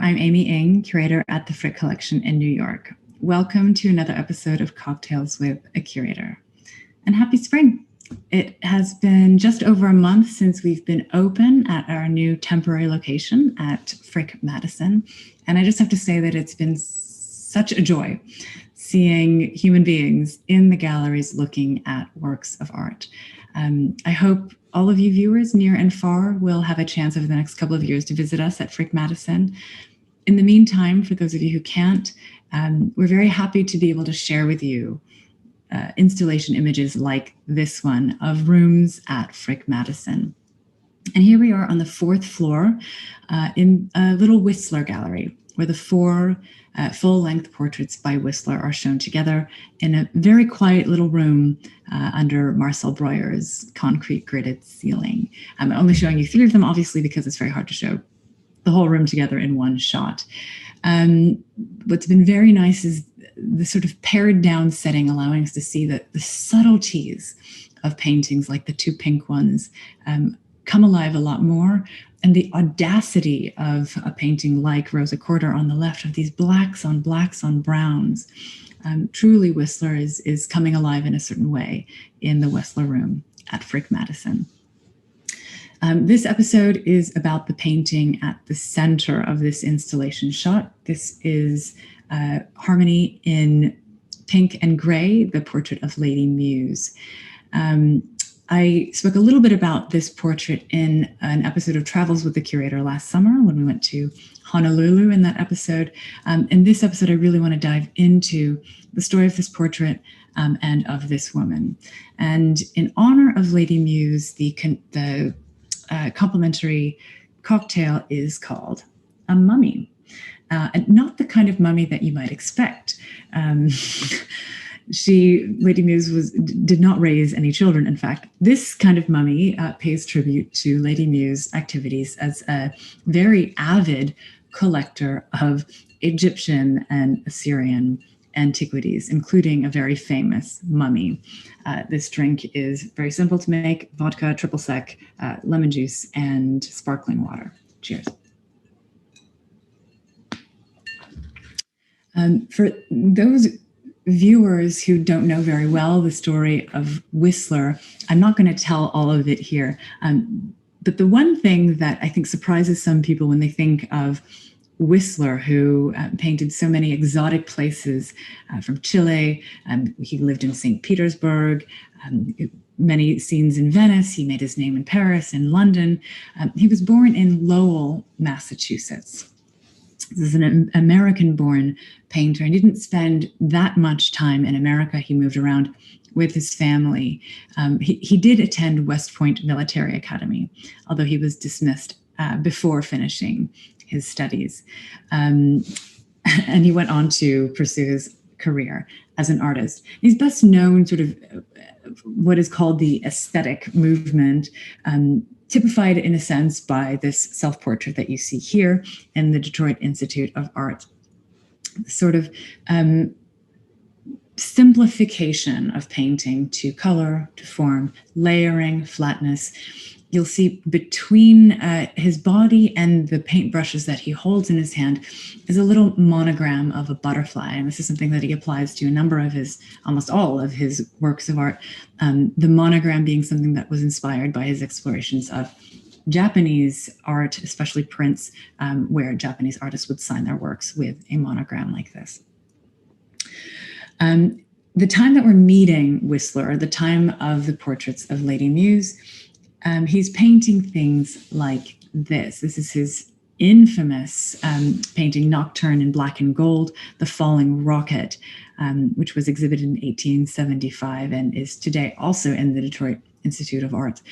I'm Aimee Ng, curator at the Frick Collection in New York. Welcome to another episode of Cocktails with a Curator. And happy spring! It has been just over a month since we've been open at our new temporary location at Frick Madison. And I just have to say that it's been such a joy seeing human beings in the galleries looking at works of art. I hope all of you viewers near and far will have a chance over the next couple of years to visit us at Frick Madison. In the meantime, for those of you who can't, we're very happy to be able to share with you installation images like this one of rooms at Frick Madison. And here we are on the fourth floor in a little Whistler gallery, where the four full-length portraits by Whistler are shown together in a very quiet little room under Marcel Breuer's concrete gridded ceiling. I'm only showing you three of them, obviously, because it's very hard to show the whole room together in one shot. What's been very nice is the sort of pared down setting, allowing us to see that the subtleties of paintings like the two pink ones come alive a lot more. And the audacity of a painting like Rosa Corder on the left, of these blacks on browns. Truly, Whistler is coming alive in a certain way in the Whistler room at Frick Madison. This episode is about the painting at the center of this installation shot. This is Harmony in Pink and Gray, the portrait of Lady Meux. I spoke a little bit about this portrait in an episode of Travels with the Curator last summer when we went to Honolulu in that episode. In this episode, I really want to dive into the story of this portrait and of this woman. And in honor of Lady Meux, the complementary cocktail is called a mummy. And not the kind of mummy that you might expect. Lady Meux did not raise any children. In fact, this kind of mummy pays tribute to Lady Meux's activities as a very avid collector of Egyptian and Assyrian antiquities, including a very famous mummy. This drink is very simple to make: vodka, triple sec, lemon juice, and sparkling water. Cheers. For those viewers who don't know very well the story of Whistler, I'm not going to tell all of it here. But the one thing that I think surprises some people when they think of Whistler, who painted so many exotic places from Chile, he lived in St. Petersburg, many scenes in Venice, he made his name in Paris, in London. He was born in Lowell, Massachusetts. This is an American-born painter, and he didn't spend that much time in America. He moved around with his family. He did attend West Point Military Academy, although he was dismissed before finishing his studies. And he went on to pursue his career as an artist. He's best known sort of what is called the aesthetic movement, typified in a sense by this self-portrait that you see here in the Detroit Institute of Art. Sort of simplification of painting to color, to form, layering, flatness. You'll see between his body and the paintbrushes that he holds in his hand is a little monogram of a butterfly. And this is something that he applies to a number of almost all of his works of art. The monogram being something that was inspired by his explorations of Japanese art, especially prints, where Japanese artists would sign their works with a monogram like this. The time that we're meeting Whistler, the time of the portraits of Lady Meux, he's painting things like this. This is his infamous painting Nocturne in black and gold, The Falling Rocket, which was exhibited in 1875 and is today also in the Detroit Institute of Art.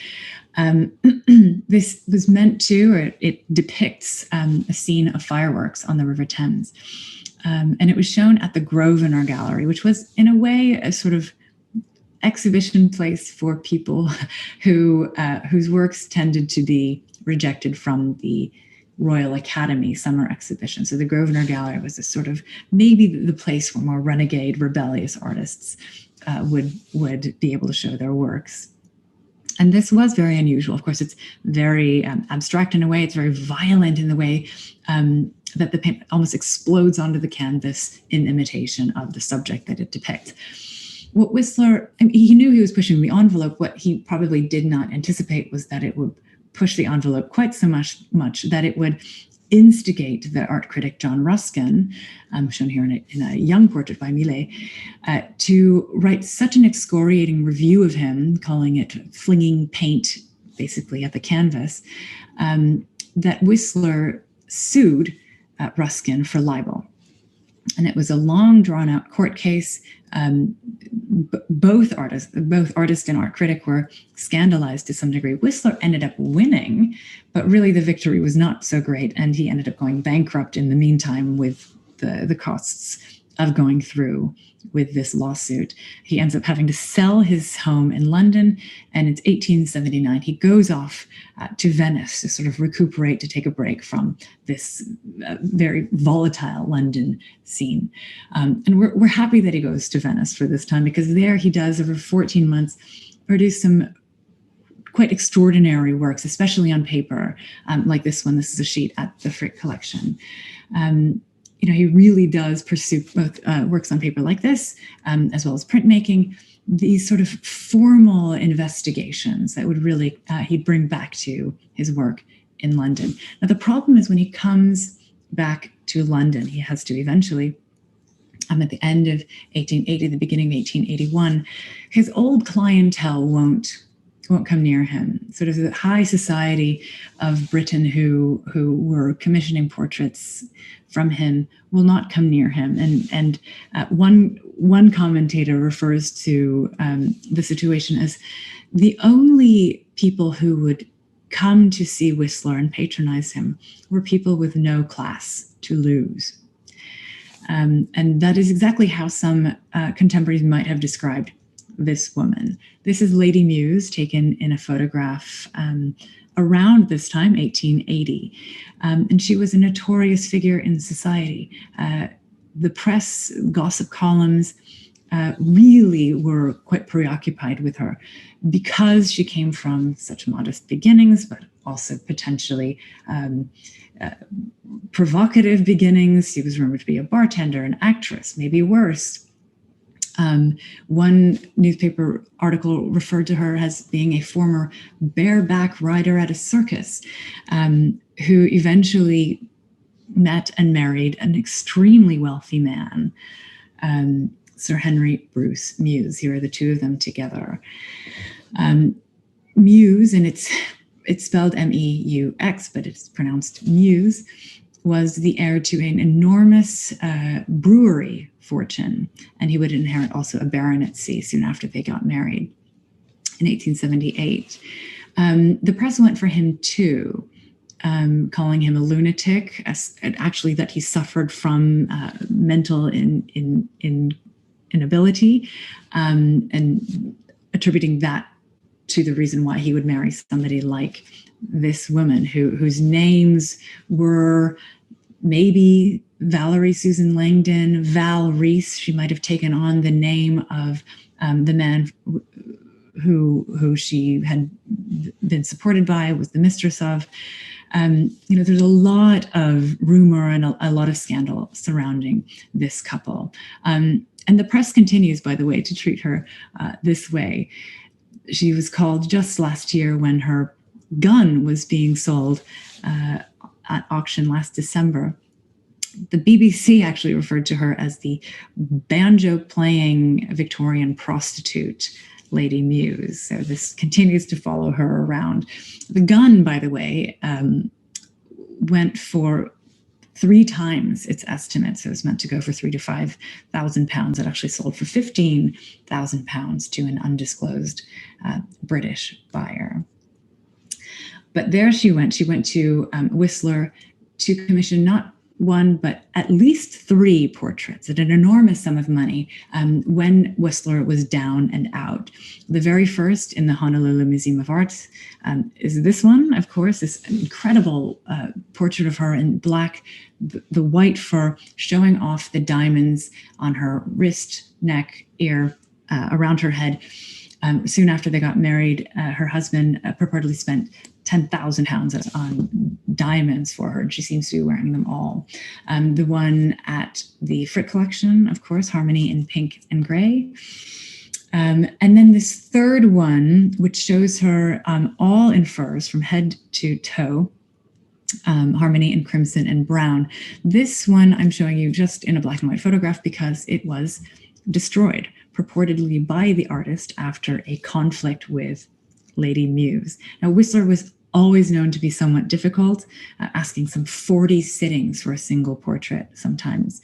This was meant to, or it depicts a scene of fireworks on the River Thames. And it was shown at the Grosvenor Gallery, which was in a way a sort of exhibition place for people whose works tended to be rejected from the Royal Academy summer exhibition. So the Grosvenor Gallery was a sort of maybe the place where more renegade, rebellious artists would be able to show their works. And this was very unusual. Of course, it's very abstract in a way. It's very violent in the way that the paint almost explodes onto the canvas in imitation of the subject that it depicts. What Whistler, I mean, he knew he was pushing the envelope. What he probably did not anticipate was that it would push the envelope quite so much that it would instigate the art critic John Ruskin, shown here in a young portrait by Millet, to write such an excoriating review of him, calling it flinging paint basically at the canvas, that Whistler sued Ruskin for libel. And it was a long, drawn-out court case. Both artist and art critic were scandalized to some degree. Whistler ended up winning, but really the victory was not so great, and he ended up going bankrupt in the meantime with the costs of going through with this lawsuit. He ends up having to sell his home in London, and it's 1879. He goes off to Venice to sort of recuperate, to take a break from this very volatile London scene. And we're happy that he goes to Venice for this time, because there he does, over 14 months, produce some quite extraordinary works, especially on paper, like this one. This is a sheet at the Frick collection. He really does pursue both works on paper like this, as well as printmaking, these sort of formal investigations that would really, he'd bring back to his work in London. Now, the problem is when he comes back to London, he has to eventually, at the end of 1880, the beginning of 1881, his old clientele won't come near him. Sort of the high society of Britain who were commissioning portraits from him will not come near him. And one commentator refers to the situation as the only people who would come to see Whistler and patronize him were people with no class to lose. And that is exactly how some contemporaries might have described this woman. This is Lady Meux, taken in a photograph around this time, 1880. And she was a notorious figure in society. The press gossip columns really were quite preoccupied with her because she came from such modest beginnings, but also potentially provocative beginnings. She was rumored to be a bartender, an actress, maybe worse. One newspaper article referred to her as being a former bareback rider at a circus, who eventually met and married an extremely wealthy man, Sir Henry Bruce Meux. Here are the two of them together. Meux, and it's spelled M-E-U-X, but it's pronounced Muse, was the heir to an enormous brewery fortune, and he would inherit also a baronetcy soon after they got married in 1878. The press went for him too, calling him a lunatic, actually that he suffered from mental inability, and attributing that to the reason why he would marry somebody like this woman whose names were maybe Valerie Susan Langdon, Val Reese. She might have taken on the name of the man who she had been supported by, was the mistress of. There's a lot of rumor and a lot of scandal surrounding this couple. And the press continues, by the way, to treat her this way. She was called just last year when her gun was being sold at auction last December. The BBC actually referred to her as the banjo-playing Victorian prostitute, Lady Meux. So this continues to follow her around. The gun, by the way, went for 3 times its estimate. So it was meant to go for £3,000 to £5,000. It actually sold for £15,000 to an undisclosed British buyer. But there she went. She went to Whistler to commission not one, but at least 3 portraits at an enormous sum of money when Whistler was down and out. The very first in the Honolulu Museum of Art is this one, of course, this incredible portrait of her in black, the white fur showing off the diamonds on her wrist, neck, ear, around her head. Soon after they got married, her husband purportedly spent £10,000 on diamonds for her, and she seems to be wearing them all. The one at the Frick collection, of course, Harmony in pink and gray. And then this third one, which shows her all in furs from head to toe, Harmony in crimson and brown. This one I'm showing you just in a black and white photograph because it was destroyed, purportedly by the artist after a conflict with Lady Meux. Now, Whistler was always known to be somewhat difficult, asking some 40 sittings for a single portrait sometimes.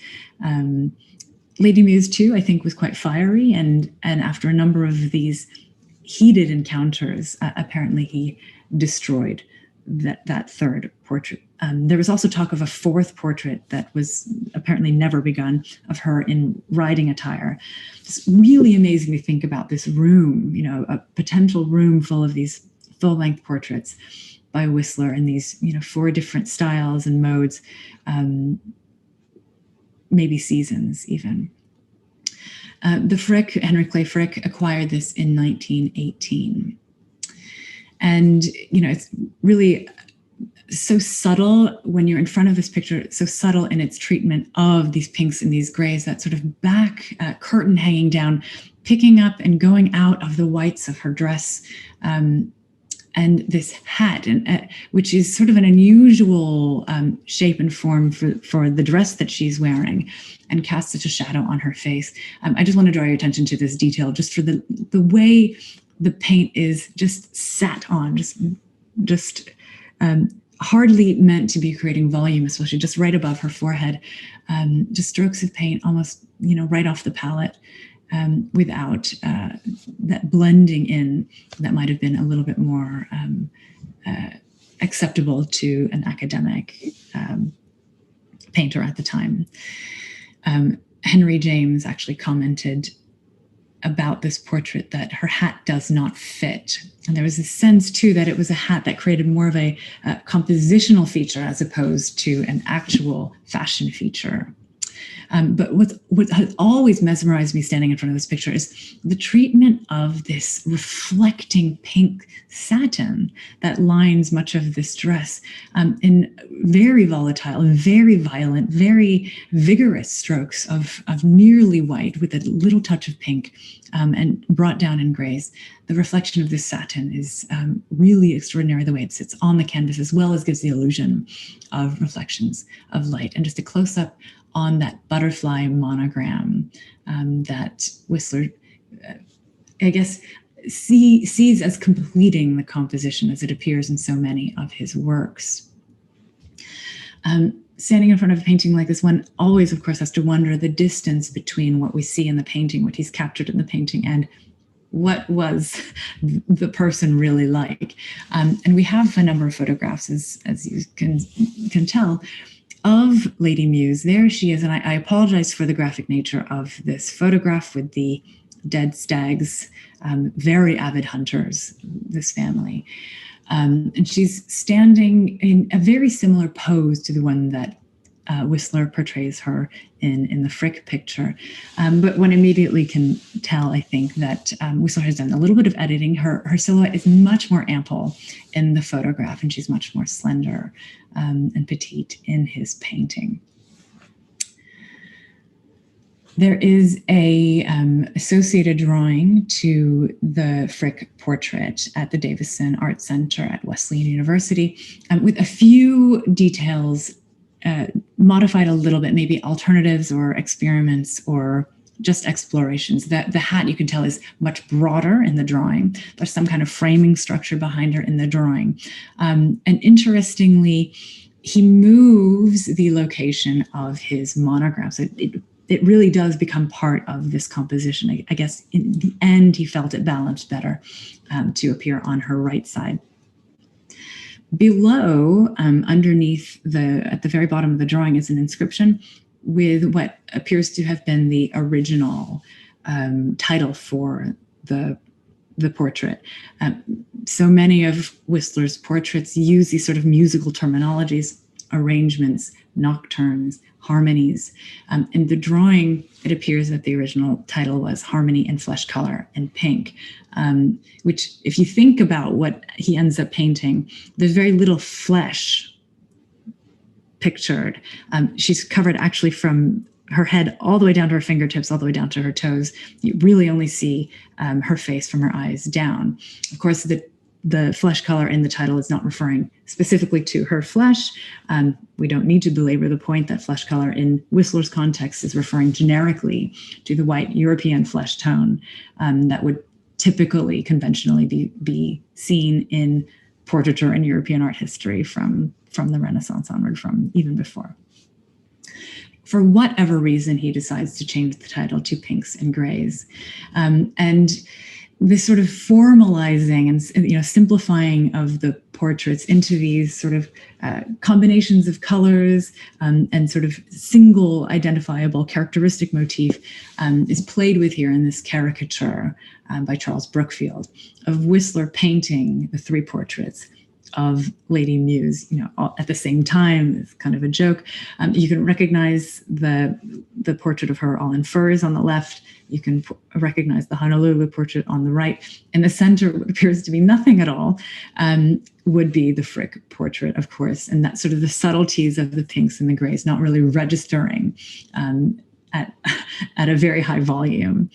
Lady Meux, too, I think, was quite fiery, and after a number of these heated encounters, apparently he destroyed that third portrait. There was also talk of a fourth portrait that was apparently never begun of her in riding attire. It's really amazing to think about this room, a potential room full of these full-length portraits by Whistler in these, 4 different styles and modes, maybe seasons even. The Frick, Henry Clay Frick, acquired this in 1918. And, it's really so subtle when you're in front of this picture, so subtle in its treatment of these pinks and these grays, that sort of back curtain hanging down, picking up and going out of the whites of her dress, and this hat, which is sort of an unusual shape and form for the dress that she's wearing, and casts such a shadow on her face. I just want to draw your attention to this detail, just for the way the paint is just sat on, just hardly meant to be creating volume, especially just right above her forehead. Just strokes of paint almost, right off the palette, without that blending in that might have been a little bit more acceptable to an academic painter at the time. Henry James actually commented about this portrait that her hat does not fit. And there was a sense, too, that it was a hat that created more of a compositional feature as opposed to an actual fashion feature. But what has always mesmerized me standing in front of this picture is the treatment of this reflecting pink satin that lines much of this dress, in very volatile, very violent, very vigorous strokes of nearly white with a little touch of pink, and brought down in grays. The reflection of this satin is really extraordinary, the way it sits on the canvas, as well as gives the illusion of reflections of light. And just a close-up on that butterfly monogram that Whistler, I guess, sees as completing the composition as it appears in so many of his works. Standing in front of a painting like this, one always, of course, has to wonder the distance between what we see in the painting, what he's captured in the painting, and what was the person really like. And we have a number of photographs, as you can tell, of Lady Meux. There she is, and I apologize for the graphic nature of this photograph with the dead stags, very avid hunters, this family. And she's standing in a very similar pose to the one that Whistler portrays her in the Frick picture. But one immediately can tell, I think, that Whistler has done a little bit of editing. Her silhouette is much more ample in the photograph, and she's much more slender and petite in his painting. There is a associated drawing to the Frick portrait at the Davison Art Center at Wesleyan University, with a few details modified a little bit, maybe alternatives or experiments or just explorations. The hat, you can tell, is much broader in the drawing. There's some kind of framing structure behind her in the drawing. And interestingly, he moves the location of his monogram. So it really does become part of this composition. I guess in the end, he felt it balanced better to appear on her right side. Below, underneath at the very bottom of the drawing, is an inscription with what appears to have been the original title for the portrait. So many of Whistler's portraits use these sort of musical terminologies: arrangements, nocturnes, harmonies. In the drawing, it appears that the original title was Harmony in Flesh Color and Pink, which, if you think about what he ends up painting, there's very little flesh pictured. She's covered actually from her head all the way down to her fingertips, all the way down to her toes. You really only see her face from her eyes down. Of course, the flesh color in the title is not referring specifically to her flesh. We don't need to belabor the point that flesh color in Whistler's context is referring generically to the white European flesh tone that would typically, conventionally be seen in portraiture and European art history from the Renaissance onward, from even before. For whatever reason, he decides to change the title to Pinks and Grays. And this sort of formalizing and simplifying of the portraits into these sort of combinations of colors and sort of single identifiable characteristic motif is played with here in this caricature by Charles Brookfield of Whistler painting the three portraits of Lady Meux, all at the same time. It's kind of a joke. You can recognize the portrait of her all in furs on the left. You can recognize the Honolulu portrait on the right. In the center, what appears to be nothing at all, would be the Frick portrait, of course, and that's sort of the subtleties of the pinks and the grays not really registering at a very high volume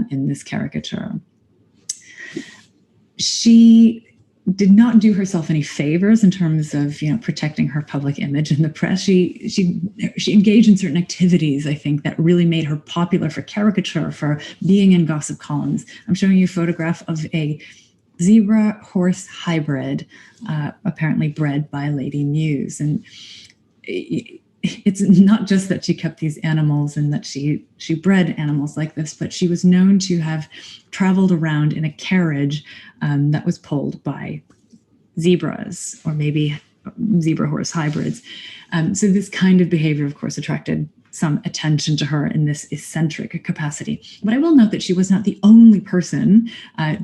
in this caricature. She did not do herself any favors in terms of protecting her public image in the press. She engaged in certain activities, I think, that really made her popular for caricature, for being in gossip columns. I'm showing you a photograph of a zebra horse hybrid, apparently bred by Lady Meux. And it's not just that she kept these animals and that she bred animals like this, but she was known to have traveled around in a carriage that was pulled by zebras, or maybe zebra horse hybrids. So this kind of behavior, of course, attracted some attention to her in this eccentric capacity. But I will note that she was not the only person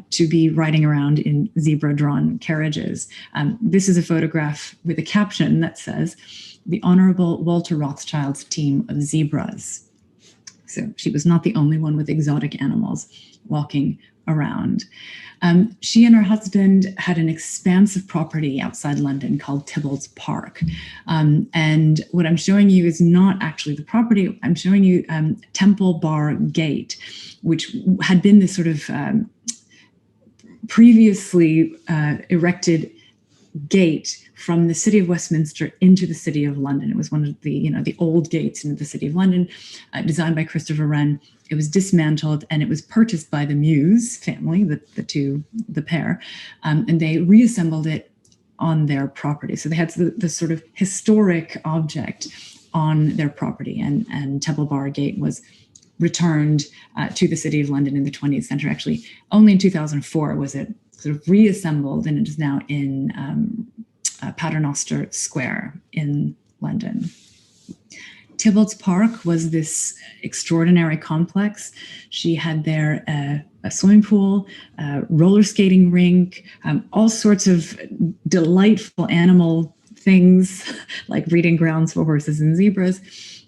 to be riding around in zebra-drawn carriages. This is a photograph with a caption that says, "The Honorable Walter Rothschild's team of zebras." So she was not the only one with exotic animals walking around. She and her husband had an expansive property outside London called Tybalt's Park. And what I'm showing you is not actually the property. I'm showing you Temple Bar Gate, which had been this sort of previously erected gate from the city of Westminster into the city of London. It was one of the old gates into the city of London, designed by Christopher Wren. It was dismantled and it was purchased by the Meux family, the pair, and they reassembled it on their property. So they had the sort of historic object on their property, and Temple Bar Gate was returned to the city of London in the 20th century. Actually, only in 2004 was it sort of reassembled, and it is now in Paternoster Square in London. Tybalt's Park was this extraordinary complex. She had there a swimming pool, roller skating rink, all sorts of delightful animal things like breeding grounds for horses and zebras,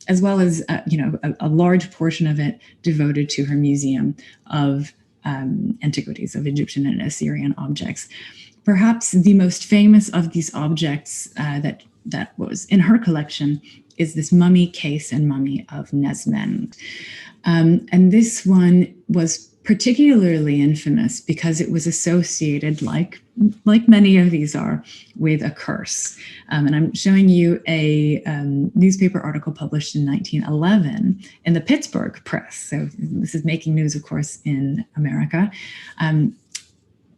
as well as a large portion of it devoted to her museum of antiquities, of Egyptian and Assyrian objects. Perhaps the most famous of these objects that was in her collection is this mummy case and mummy of Nesmin. And this one was particularly infamous because it was associated, like many of these are, with a curse. And I'm showing you a newspaper article published in 1911 in the Pittsburgh Press. So this is making news, of course, in America.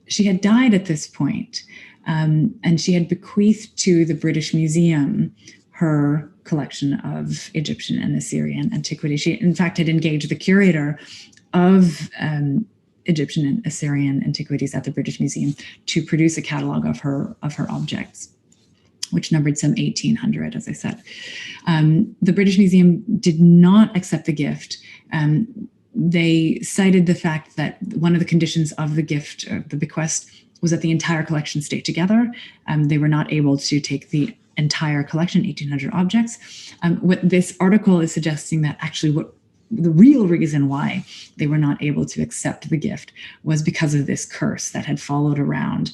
She had died at this point, and she had bequeathed to the British Museum her collection of Egyptian and Assyrian antiquity. She, in fact, had engaged the curator of Egyptian and Assyrian antiquities at the British Museum to produce a catalog of her objects, which numbered some 1,800, as I said. The British Museum did not accept the gift. They cited the fact that one of the conditions of the gift, the bequest, was that the entire collection stayed together. They were not able to take the entire collection, 1,800 objects. What this article is suggesting that actually what the real reason why they were not able to accept the gift was because of this curse that had followed around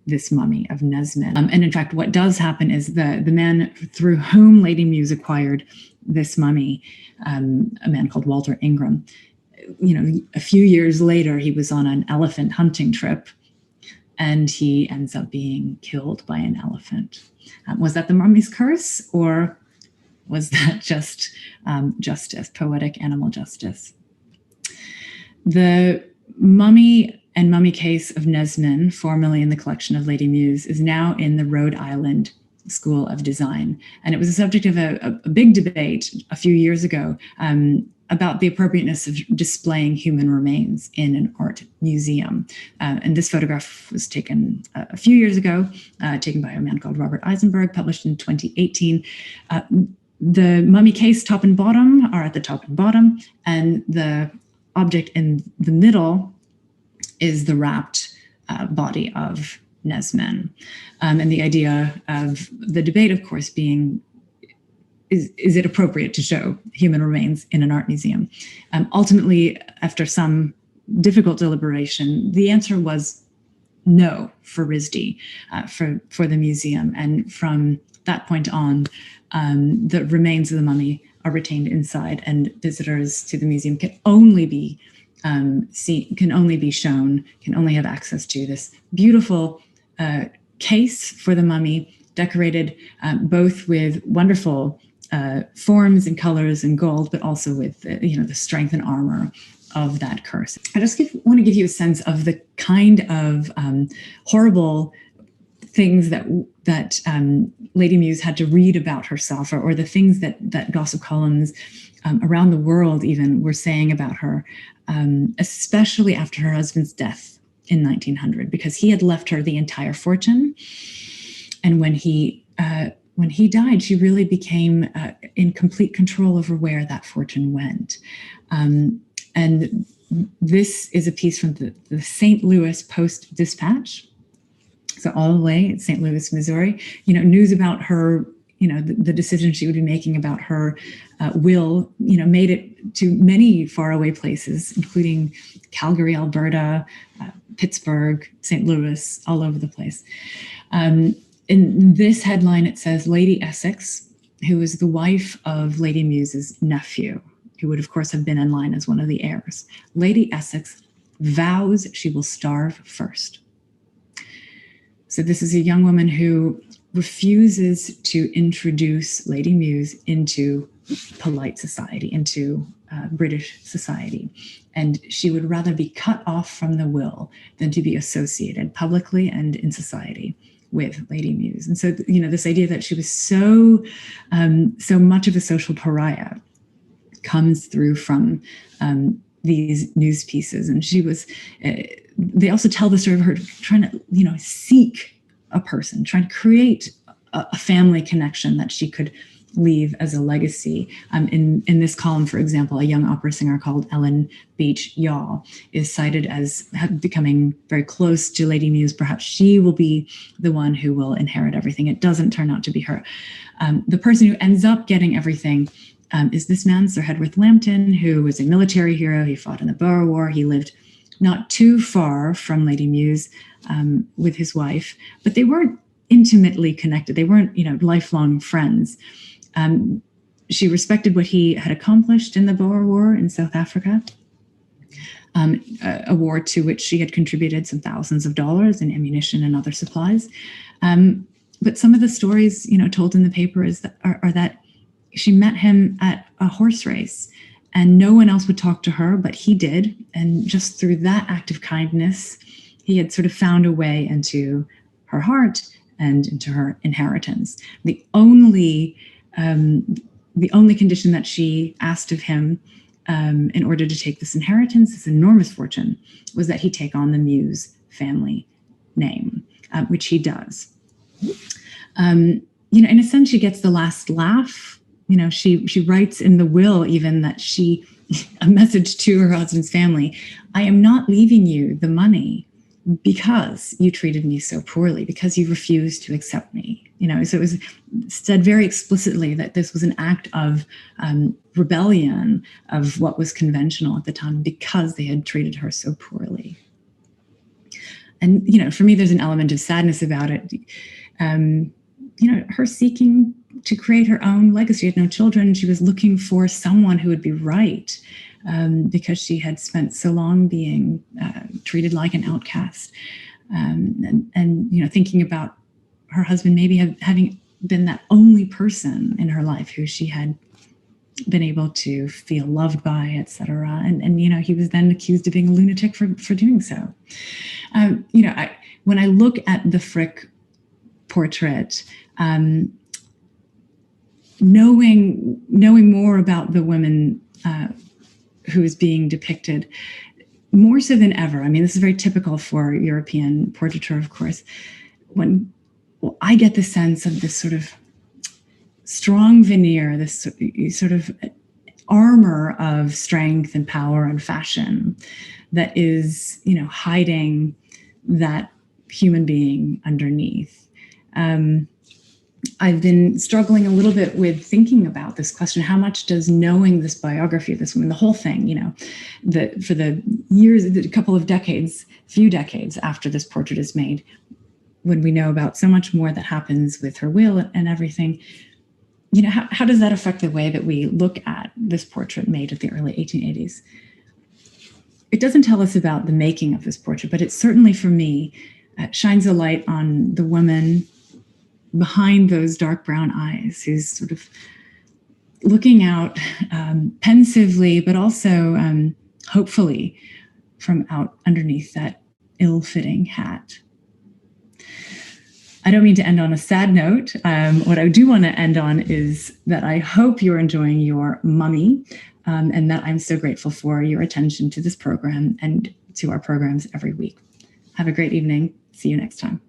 this mummy of Nesmin. And in fact, what does happen is the man through whom Lady Meux acquired this mummy, a man called Walter Ingram, a few years later, he was on an elephant hunting trip and he ends up being killed by an elephant. Was that the mummy's curse, or was that just justice, poetic animal justice? The mummy and mummy case of Nesmin, formerly in the collection of Lady Meux, is now in the Rhode Island School of Design. And it was a subject of a big debate a few years ago about the appropriateness of displaying human remains in an art museum. And this photograph was taken a few years ago, taken by a man called Robert Eisenberg, published in 2018. The mummy case, top and bottom, are at the top and bottom, and the object in the middle is the wrapped body of Nesmin. And the idea of the debate, of course, being, is it appropriate to show human remains in an art museum? Ultimately, after some difficult deliberation, the answer was no for RISD, for the museum. And from that point on, the remains of the mummy are retained inside, and visitors to the museum can only be shown, can only have access to this beautiful case for the mummy, decorated both with wonderful forms and colors and gold, but also with the strength and armor of that curse. I just want to give you a sense of the kind of horrible things that Lady Meux had to read about herself, or the things that gossip columns around the world even were saying about her, especially after her husband's death in 1900, because he had left her the entire fortune. And when he died, she really became in complete control over where that fortune went. And this is a piece from the St. Louis Post-Dispatch. So all the way in St. Louis, Missouri, news about her, the decision she would be making about her will, made it to many faraway places, including Calgary, Alberta, Pittsburgh, St. Louis, all over the place. In this headline, it says, Lady Essex, who is the wife of Lady Meux's nephew, who would, of course, have been in line as one of the heirs. Lady Essex vows she will starve first. So this is a young woman who refuses to introduce Lady Meux into polite society, into British society. And she would rather be cut off from the will than to be associated publicly and in society with Lady Meux. And so, this idea that she was so much of a social pariah comes through from these news pieces. And she was, they also tell the story of her trying to, seek a person, trying to create a family connection that she could leave as a legacy. In this column, for example, a young opera singer called Ellen Beach Yaw is cited as becoming very close to Lady Meux. Perhaps she will be the one who will inherit everything. It doesn't turn out to be her. The person who ends up getting everything is this man, Sir Henry Lambton, who was a military hero. He fought in the Boer War. He lived not too far from Lady Meux with his wife, but they weren't intimately connected. They weren't, lifelong friends. She respected what he had accomplished in the Boer War in South Africa, a war to which she had contributed some thousands of dollars in ammunition and other supplies. But some of the stories, told in the paper are that she met him at a horse race, and no one else would talk to her, but he did. And just through that act of kindness, he had sort of found a way into her heart and into her inheritance. The only condition that she asked of him in order to take this inheritance, this enormous fortune, was that he take on the Meux family name, which he does. In a sense, she gets the last laugh. She writes in the will even that a message to her husband's family, I am not leaving you the money, because you treated me so poorly, because you refused to accept me. So it was said very explicitly that this was an act of rebellion of what was conventional at the time because they had treated her so poorly. And, for me, there's an element of sadness about it. Her seeking to create her own legacy. She had no children. She was looking for someone who would be right, because she had spent so long being treated like an outcast. And thinking about her husband maybe having been that only person in her life who she had been able to feel loved by, etc. And he was then accused of being a lunatic for doing so. When I look at the Frick portrait, knowing more about the woman who is being depicted, more so than ever. This is very typical for European portraiture, of course. I get the sense of this sort of strong veneer, this sort of armor of strength and power and fashion that is, hiding that human being underneath. I've been struggling a little bit with thinking about this question. How much does knowing this biography of this woman, the whole thing, for the years, a couple of decades, few decades after this portrait is made, when we know about so much more that happens with her will and everything, how does that affect the way that we look at this portrait made at the early 1880s? It doesn't tell us about the making of this portrait, but it certainly, for me, shines a light on the woman behind those dark brown eyes, who's sort of looking out pensively, but also hopefully from out underneath that ill-fitting hat. I don't mean to end on a sad note. What I do want to end on is that I hope you're enjoying your mummy, and that I'm so grateful for your attention to this program and to our programs every week. Have a great evening. See you next time.